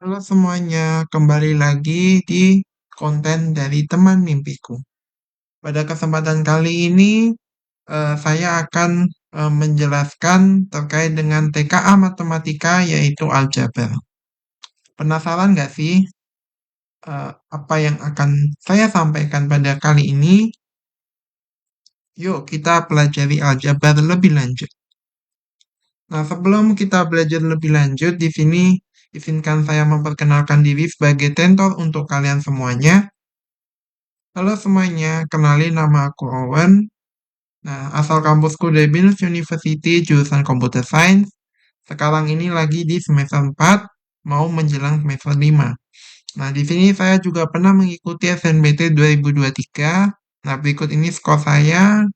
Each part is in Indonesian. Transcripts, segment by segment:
Halo semuanya, kembali lagi di konten dari teman mimpiku. Pada kesempatan kali ini, saya akan menjelaskan terkait dengan TKA Matematika, yaitu aljabar. Penasaran nggak sih apa yang akan saya sampaikan pada kali ini? Yuk kita pelajari aljabar lebih lanjut. Nah, sebelum kita belajar lebih lanjut, di sini izinkan saya memperkenalkan diri sebagai tentor untuk kalian semuanya. Halo semuanya, kenalin nama aku Owen. Nah, asal kampusku dari Binus University, jurusan Computer Science. Sekarang ini lagi di semester 4, mau menjelang semester 5. Nah, di sini saya juga pernah mengikuti SNBT 2023. Nah, berikut ini skor saya.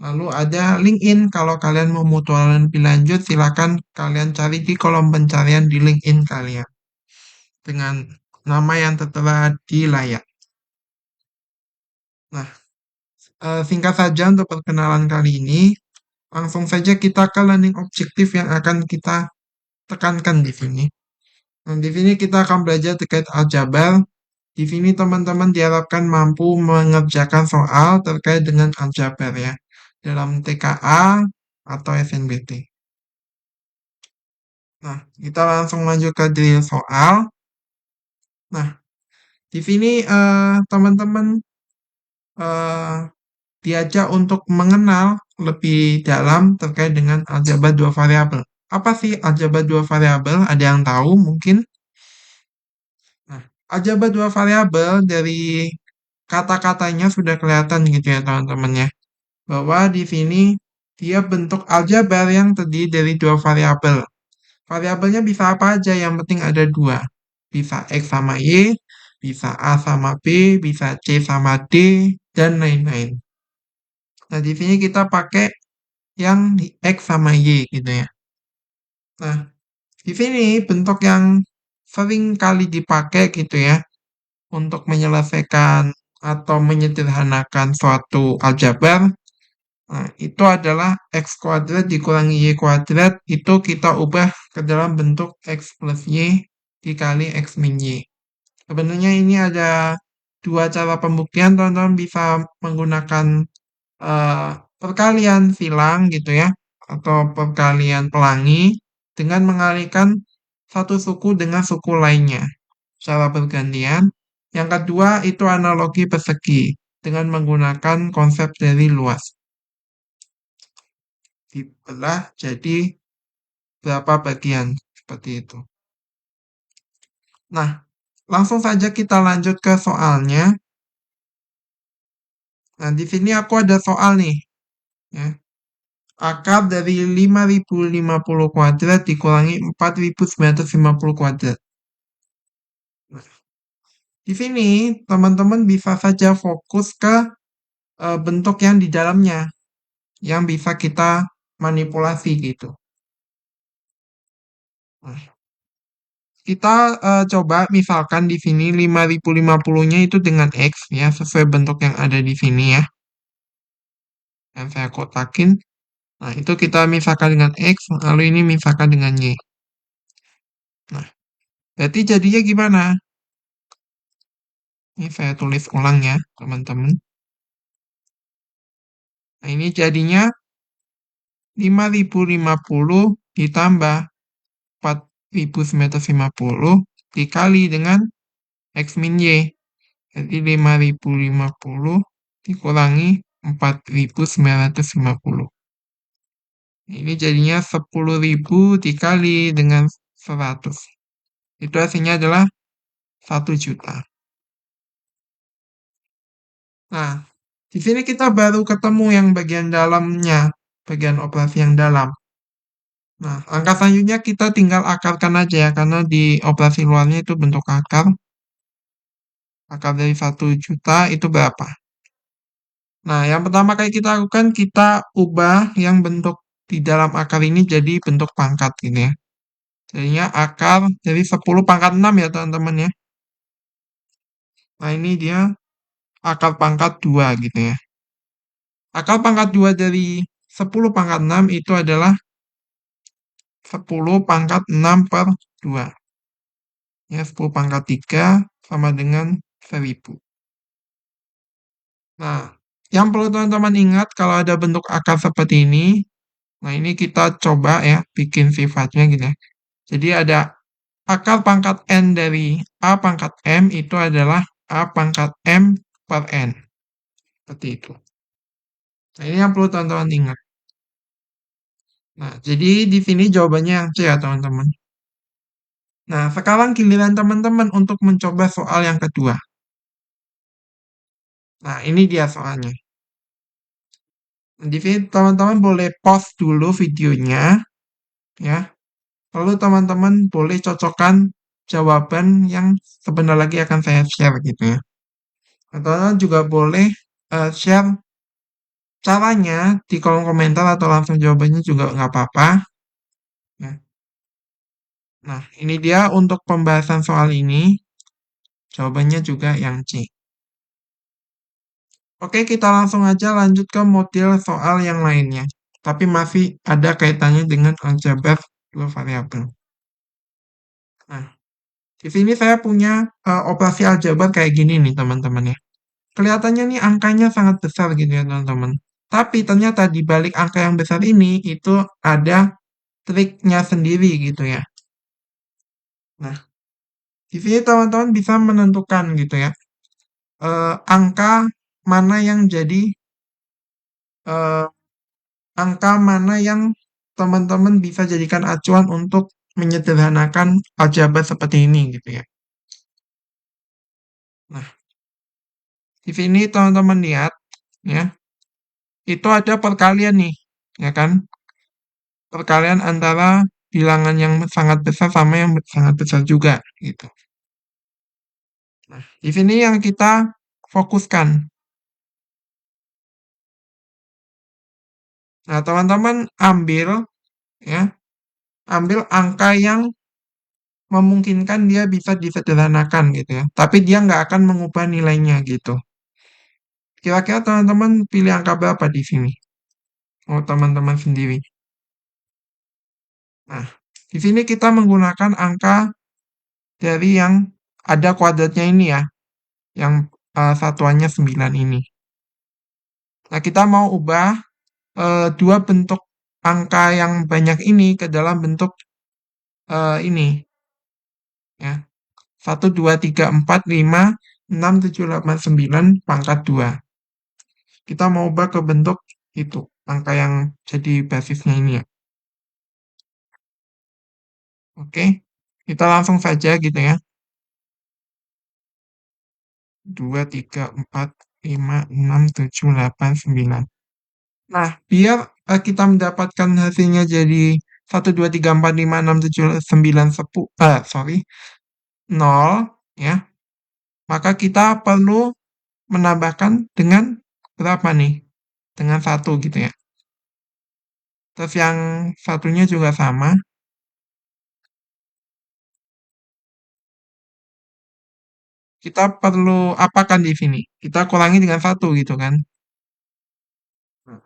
Lalu ada LinkedIn, kalau kalian mau mutualan lebih lanjut, silakan kalian cari di kolom pencarian di LinkedIn kalian. Dengan nama yang tertera di layar. Nah, singkat saja untuk perkenalan kali ini, langsung saja kita ke learning objektif yang akan kita tekankan di sini. Nah, di sini kita akan belajar terkait aljabar. Di sini teman-teman diharapkan mampu mengerjakan soal terkait dengan aljabar ya, dalam TKA atau SNBT. Nah, kita langsung lanjut ke drill soal. Nah, di sini teman-teman eh, diajak untuk mengenal lebih dalam terkait dengan aljabar dua variabel. Apa sih aljabar dua variabel? Ada yang tahu mungkin? Nah, aljabar dua variabel dari kata-katanya sudah kelihatan gitu ya teman-teman ya. Bahwa di sini dia bentuk aljabar yang terdiri dari dua variabel. Variabelnya bisa apa aja, yang penting ada dua. Bisa X sama Y, bisa A sama B, bisa C sama D, dan lain-lain. Nah, di sini kita pakai yang di X sama Y gitu ya. Nah, di sini bentuk yang sering kali dipakai gitu ya untuk menyelesaikan atau menyederhanakan suatu aljabar. Nah, itu adalah X kuadrat dikurangi Y kuadrat, itu kita ubah ke dalam bentuk X plus Y dikali X min Y. Sebenarnya ini ada dua cara pembuktian, teman-teman bisa menggunakan eh, perkalian silang gitu ya, atau perkalian pelangi dengan mengalihkan satu suku dengan suku lainnya secara bergantian. Yang kedua itu analogi persegi dengan menggunakan konsep dari luas. Dibelah jadi berapa bagian seperti itu. Nah, langsung saja kita lanjut ke soalnya. Nah, di sini aku ada soal nih, ya. Akar dari 5050 kuadrat dikurangi 4950 kuadrat. Nah, di sini teman-teman bisa saja fokus ke bentuk yang di dalamnya, yang bisa kita manipulasi gitu. Nah, kita coba misalkan di sini 5050-nya itu dengan X ya, sesuai bentuk yang ada di sini ya. Yang saya kotakin. Nah, itu kita misalkan dengan X, lalu ini misalkan dengan Y. Nah, berarti jadinya gimana? Ini saya tulis ulang ya, teman-teman. Nah, ini jadinya 5050 ditambah 4950 dikali dengan X min Y. Jadi 5050 dikurangi 4950. Ini jadinya 10.000 dikali dengan 100. Itu hasilnya adalah 1 juta. Nah, di sini kita baru ketemu yang bagian dalamnya, bagian operasi yang dalam. Nah, angka selanjutnya kita tinggal akarkan aja ya, karena di operasi luarnya itu bentuk akar. Akar dari 1 juta itu berapa? Nah, yang pertama kali kita lakukan, kita ubah yang bentuk di dalam akar ini jadi bentuk pangkat gitu ya. Jadinya akar dari 10 pangkat 6 ya teman-teman ya. Nah, ini dia akar pangkat 2 gitu ya. Akar pangkat 2 dari 10 pangkat 6 itu adalah 10 pangkat 6 per 2. Ya, 10 pangkat 3 sama dengan 1000. Nah, yang perlu teman-teman ingat kalau ada bentuk akar seperti ini, nah ini kita coba ya bikin sifatnya gitu ya. Jadi ada akar pangkat N dari A pangkat M itu adalah A pangkat M per N. Seperti itu. Nah, ini yang perlu teman-teman ingat. Nah, jadi di sini jawabannya yang C ya teman-teman. Nah, sekarang giliran teman-teman untuk mencoba soal yang kedua. Nah, ini dia soalnya. Di sini teman-teman boleh pause dulu videonya, ya. Lalu teman-teman boleh cocokkan jawaban yang sebentar lagi akan saya share gitu ya. Teman-teman juga boleh share caranya di kolom komentar atau langsung jawabannya juga nggak apa-apa. Ya. Nah, ini dia untuk pembahasan soal ini. Jawabannya juga yang C. Oke, kita langsung aja lanjut ke model soal yang lainnya. Tapi masih ada kaitannya dengan aljabar dua variabel. Nah, di sini saya punya operasi aljabar kayak gini nih teman-teman ya. Kelihatannya nih angkanya sangat besar gitu ya teman-teman. Tapi ternyata di balik angka yang besar ini itu ada triknya sendiri gitu ya. Nah, di sini teman-teman bisa menentukan gitu ya. Angka mana yang jadi eh, angka mana yang teman-teman bisa jadikan acuan untuk menyederhanakan aljabar seperti ini gitu ya. Nah, di sini teman-teman lihat ya, itu ada perkalian nih, ya kan? Perkalian antara bilangan yang sangat besar sama yang sangat besar juga gitu. Nah, di sini yang kita fokuskan. Nah, teman-teman ambil ya, ambil angka yang memungkinkan dia bisa disederhanakan gitu ya. Tapi dia nggak akan mengubah nilainya gitu. Kira-kira teman-teman pilih angka berapa di sini? Oh, teman-teman sendiri. Nah, di sini kita menggunakan angka dari yang ada kuadratnya ini ya, yang satuannya 9 ini. Nah, kita mau ubah dua bentuk angka yang banyak ini ke dalam bentuk ini ya. 1, 2, 3, 4, 5, 6, 7, 8, 9 pangkat 2. Kita mau ubah ke bentuk itu, angka yang jadi basisnya ini ya. Oke, kita langsung saja gitu ya. 2, 3, 4, 5, 6, 7, 8, 9. Nah, biar kita mendapatkan hasilnya jadi 1, 2, 3, 4, 5, 6, 7, 9, 10, sorry, 0, ya, maka kita perlu menambahkan dengan berapa nih? Dengan 1 gitu ya. Terus yang satunya juga sama, kita perlu apakan di sini? Kita kurangi dengan 1 gitu kan. Nah,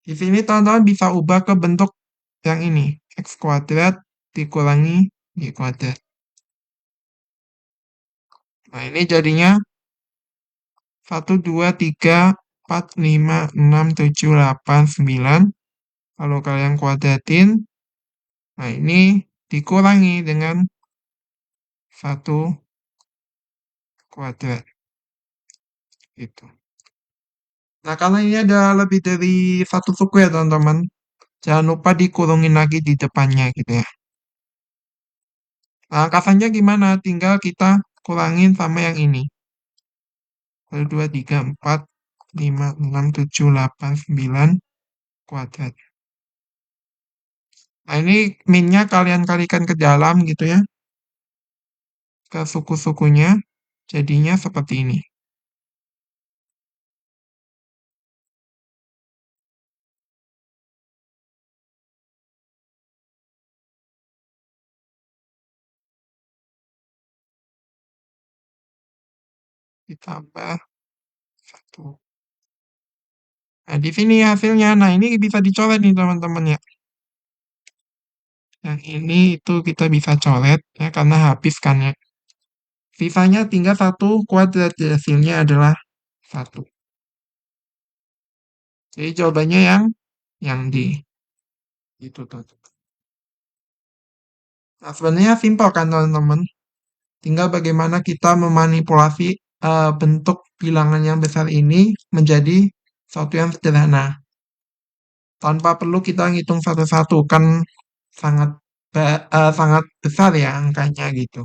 di sini teman-teman bisa ubah ke bentuk yang ini, x kuadrat dikurangi y kuadrat. Nah, ini jadinya 1, 2, 3, 4, 5, 6, 7, 8, 9. Kalau kalian kuadratin, nah ini dikurangi dengan 1 kuadrat. Gitu. Nah, karena ini ada lebih dari satu suku ya teman-teman. Jangan lupa dikurungin lagi di depannya gitu ya. Nah, angkasannya gimana? Tinggal kita kurangin sama yang ini. 1, 2, 3, 4, 5, 6, 7, 8, 9 kuadrat. Nah, ini minnya kalian kalikan ke dalam gitu ya. Ke suku-sukunya. Jadinya seperti ini. Ditambah 1. Nah, di sini hasilnya. Nah, ini bisa dicoret nih teman-teman ya. Yang ini itu kita bisa coret ya karena habis kan ya. Sisanya tinggal satu kuadrat, jadi hasilnya adalah satu. Jadi jawabannya yang D. Itu tuh. Nah, sebenarnya simpel kan teman-teman. Tinggal bagaimana kita memanipulasi bentuk bilangan yang besar ini menjadi suatu yang sederhana. Tanpa perlu kita ngitung satu-satu, kan sangat sangat besar ya angkanya gitu.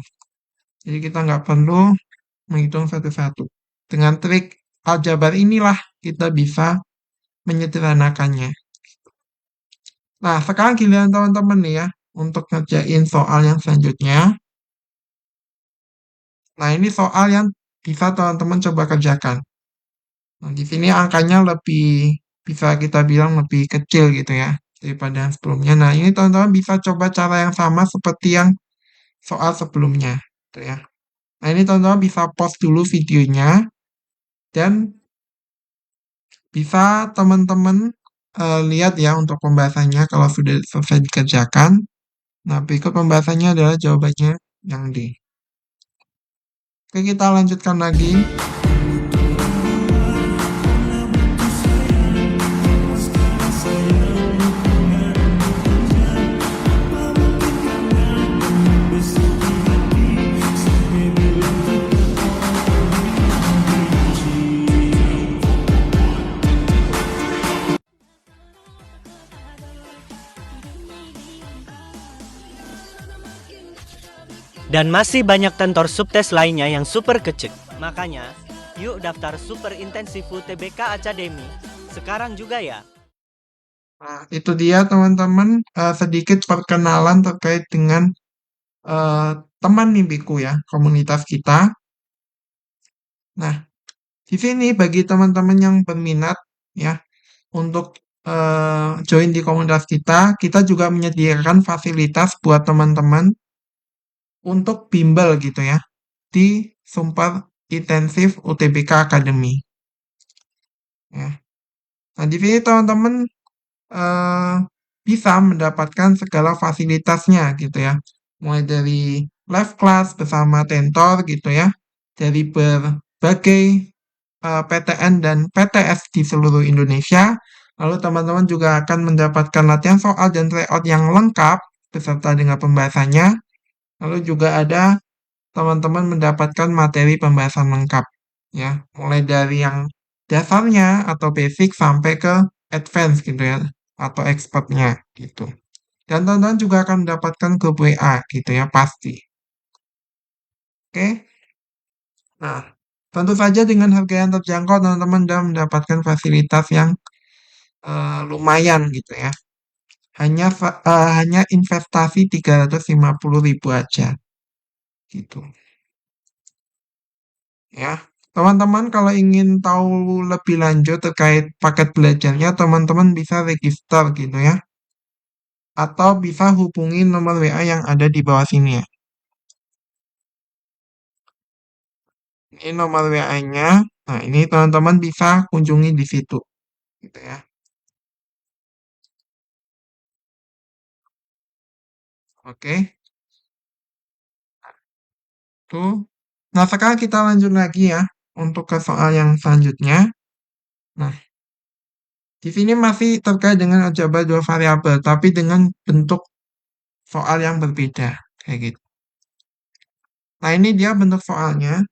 Jadi kita nggak perlu menghitung satu-satu. Dengan trik aljabar inilah kita bisa menyederhanakannya. Nah, sekarang giliran teman-teman nih ya, untuk ngerjain soal yang selanjutnya. Nah, ini soal yang bisa teman-teman coba kerjakan. Nah, di sini angkanya lebih, bisa kita bilang lebih kecil gitu ya, daripada yang sebelumnya. Nah, ini teman-teman bisa coba cara yang sama seperti yang soal sebelumnya, gitu ya. Nah, ini teman-teman bisa pause dulu videonya, dan bisa teman-teman lihat ya untuk pembahasannya kalau sudah selesai dikerjakan. Nah, berikut pembahasannya adalah jawabannya yang D. Oke, kita lanjutkan lagi. Dan masih banyak tentor subtes lainnya yang super kecil. Makanya, yuk daftar Super Intensive UTBK Academy sekarang juga ya. Nah, itu dia teman-teman, sedikit perkenalan terkait dengan teman mimpiku ya, komunitas kita. Nah, di sini bagi teman-teman yang berminat ya untuk join di komunitas kita, kita juga menyediakan fasilitas buat teman-teman untuk bimbel gitu ya di Super Intensif UTBK Academy. Ya. Nah, di sini teman-teman eh, bisa mendapatkan segala fasilitasnya gitu ya. Mulai dari live class bersama tentor gitu ya, dari berbagai PTN dan PTS di seluruh Indonesia. Lalu teman-teman juga akan mendapatkan latihan soal dan tryout yang lengkap beserta dengan pembahasannya. Lalu juga ada teman-teman mendapatkan materi pembahasan lengkap ya, mulai dari yang dasarnya atau basic sampai ke advance gitu ya, atau expertnya gitu. Dan teman-teman juga akan mendapatkan grup WA gitu ya, pasti. Oke. Nah, tentu saja dengan harga yang terjangkau teman-teman sudah mendapatkan fasilitas yang lumayan gitu ya. Hanya investasi 350.000 aja gitu. Ya, teman-teman kalau ingin tahu lebih lanjut terkait paket belajarnya, teman-teman bisa register gitu ya, atau bisa hubungi nomor WA yang ada di bawah sini ya. Ini nomor WA-nya. Nah, ini teman-teman bisa kunjungi di situ, gitu ya. Oke, tuh. Nah, sekarang kita lanjut lagi ya untuk ke soal yang selanjutnya. Nah, di sini masih terkait dengan aljabar dua variabel, tapi dengan bentuk soal yang berbeda, kayak gitu. Nah, ini dia bentuk soalnya,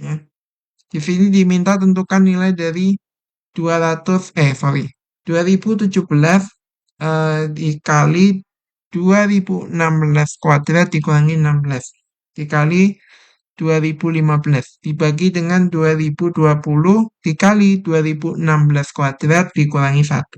ya. Di sini diminta tentukan nilai dari 2017 dikali 2016 kuadrat dikurangi 16 dikali 2015 dibagi dengan 2020 dikali 2016 kuadrat dikurangi 1.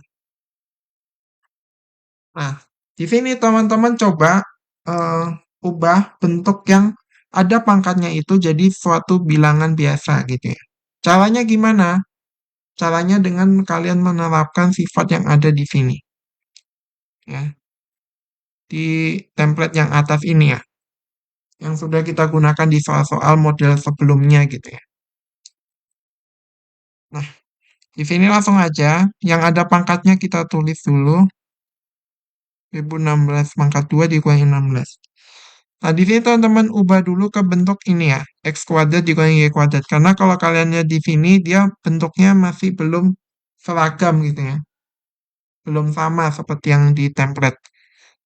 Nah, di sini teman-teman coba eh, ubah bentuk yang ada pangkatnya itu jadi suatu bilangan biasa gitu ya. Caranya gimana? Caranya dengan kalian menerapkan sifat yang ada di sini, ya, di template yang atas ini ya, yang sudah kita gunakan di soal-soal model sebelumnya gitu ya. Nah, di sini langsung aja, yang ada pangkatnya kita tulis dulu. 2016 pangkat 2 dikurangi 16. Nah, di sini teman-teman ubah dulu ke bentuk ini ya, X kuadrat dikurangi Y kuadrat. Karena kalau kalian lihat di sini, dia bentuknya masih belum seragam gitu ya. Belum sama seperti yang di template.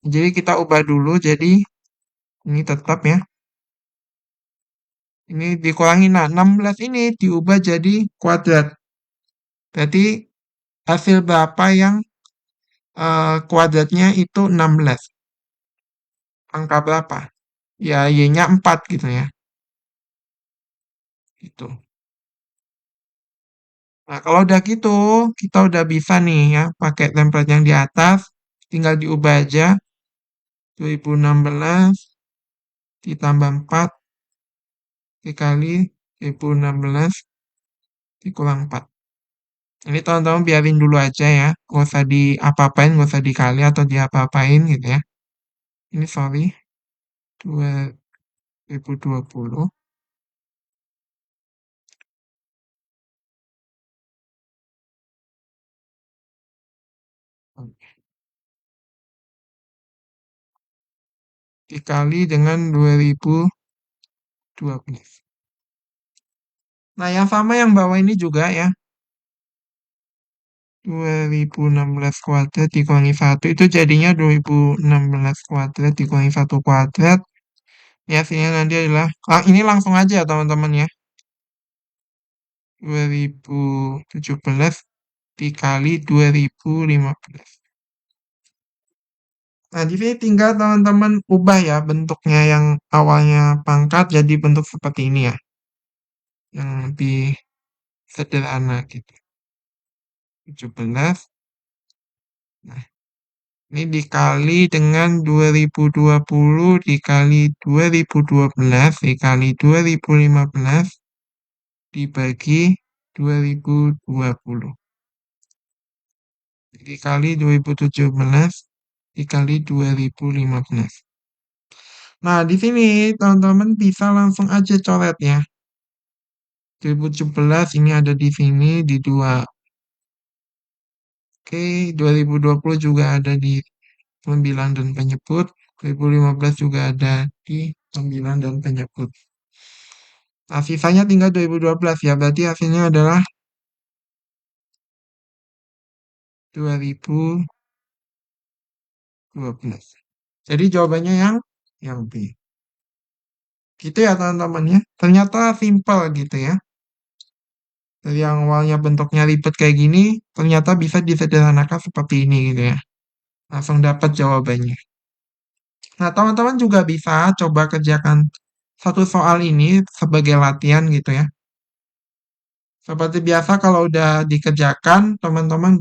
Jadi kita ubah dulu, jadi ini tetap ya. Ini dikurangi, nah 16 ini diubah jadi kuadrat. Berarti hasil berapa yang kuadratnya itu 16. Angka berapa? Ya, Y-nya 4 gitu ya. Gitu. Nah, kalau udah gitu, kita udah bisa nih ya, pakai template yang di atas, tinggal diubah aja, 2016 ditambah 4 dikali 2016 dikurang 4. Ini teman-teman biarin dulu aja ya, nggak usah diapa-apain, nggak usah dikali atau diapa-apain gitu ya. Ini sorry, 2020 dikali dengan 2012. Nah, yang sama yang bawah ini juga ya, 2016 kuadrat dikurangi 1 itu jadinya 2016 kuadrat dikurangi 1 kuadrat. Ya, hasilnya nanti adalah, ini langsung aja ya teman-teman ya. 2017 dikali 2015. Nah, di sini tinggal teman-teman ubah ya bentuknya yang awalnya pangkat jadi bentuk seperti ini ya. Yang lebih sederhana gitu. 17. Nah, ini dikali dengan 2020 dikali 2012 dikali 2015 dibagi 2020. Dikali 2017 dikali 2015. Nah, di sini teman-teman bisa langsung aja coret ya. 2017 ini ada di sini di 2. Oke, 2020 juga ada di pembilang dan penyebut. 2015 juga ada di pembilang dan penyebut. Nah, sisanya tinggal 2012 ya. Berarti hasilnya adalah 2012. Jadi jawabannya yang B. Gitu ya teman-teman ya. Ternyata simple gitu ya. Dari yang awalnya bentuknya ribet kayak gini, ternyata bisa disederhanakan seperti ini gitu ya. Langsung dapat jawabannya. Nah, teman-teman juga bisa coba kerjakan satu soal ini sebagai latihan gitu ya. Seperti biasa kalau udah dikerjakan, teman-teman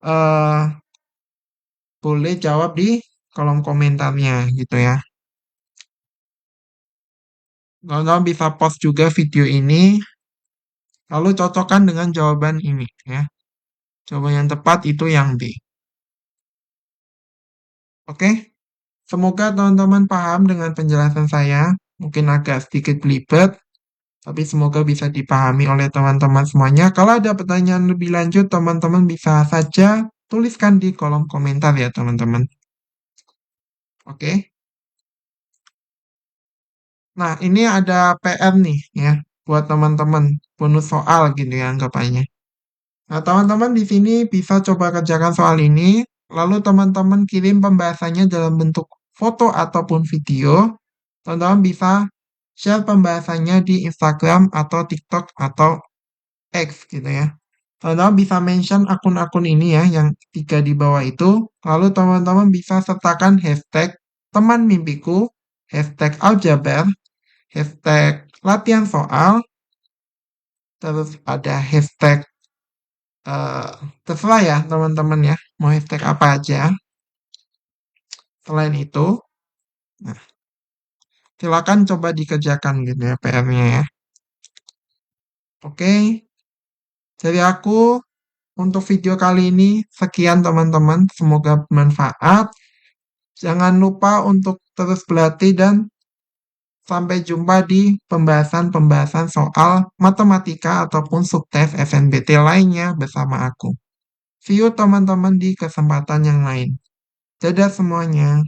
eh, boleh jawab di kolom komentarnya gitu ya. Teman-teman bisa post juga video ini, lalu cocokkan dengan jawaban ini ya. Jawaban yang tepat itu yang B. Oke? Semoga teman-teman paham dengan penjelasan saya. Mungkin agak sedikit belibet, tapi semoga bisa dipahami oleh teman-teman semuanya. Kalau ada pertanyaan lebih lanjut, teman-teman bisa saja tuliskan di kolom komentar ya, teman-teman. Oke? Nah, ini ada PR nih ya, buat teman-teman. Bonus soal gitu ya anggapannya. Nah, teman-teman di sini bisa coba kerjakan soal ini, lalu teman-teman kirim pembahasannya dalam bentuk foto ataupun video. Teman-teman bisa share pembahasannya di Instagram atau TikTok atau X gitu ya. Teman-teman bisa mention akun-akun ini ya, yang tiga di bawah itu. Lalu teman-teman bisa sertakan hashtag teman mimpiku, hashtag aljabar, hashtag latihan soal, terus ada hashtag eh, terserah ya teman-teman ya, mau hashtag apa aja. Selain itu, nah, silakan coba dikerjakan gitu ya PR-nya ya. Oke, dari aku untuk video kali ini sekian teman-teman, semoga bermanfaat. Jangan lupa untuk terus berlatih dan sampai jumpa di pembahasan-pembahasan soal matematika ataupun subtes SNBT lainnya bersama aku. See you teman-teman di kesempatan yang lain. Dadah semuanya.